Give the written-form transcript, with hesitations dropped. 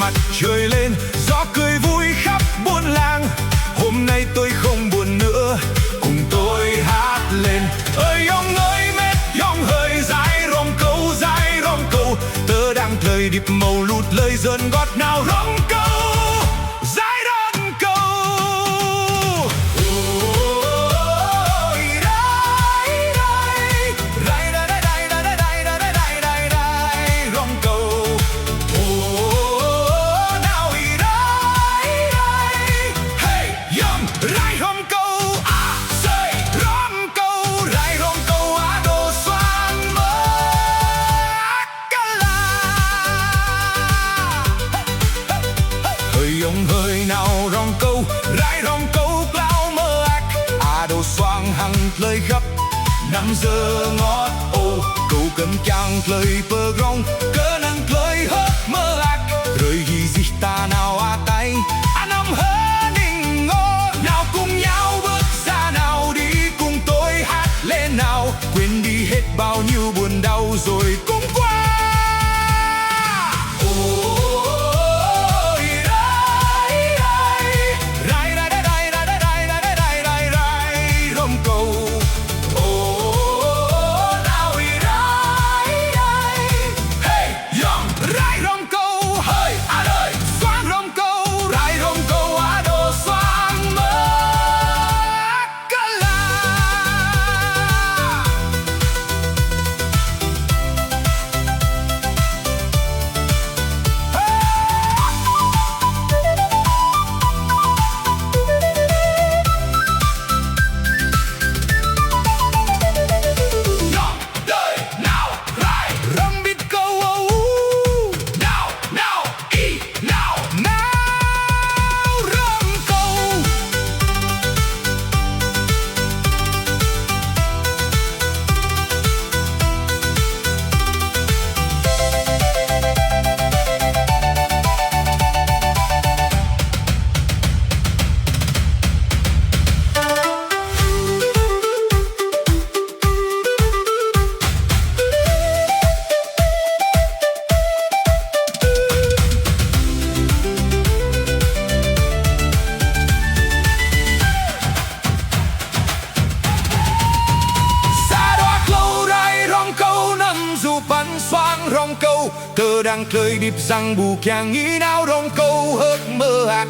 mặt trời lên, gió cười vui khắp buôn làng. Hôm nay tôi không buồn nữa, cùng tôi hát lên. Ơi ông ơi mét dòng hơi dài rong câu, tớ đang thời điệp màu lụt lời dần gót nào rong câu. Ông hơi nào rong câu, rải rong câu cloud mơ ác. Đồ xoang hằng lời khắp, 5 giờ ngót ô. Câu cần chàng lời bờ rong, cơ năng lời hớt mơ ác. Rồi ghi dịch ta nào tay, năm hơ ninh ngô. Nào cùng nhau bước ra nào đi cùng tôi hát lên nào. Quên đi hết bao nhiêu buồn đau rồi cùng qua. Xoang rong câu, tớ đang chơi điệp răng bù kàng nghĩ nào rong câu hớt mơ ác.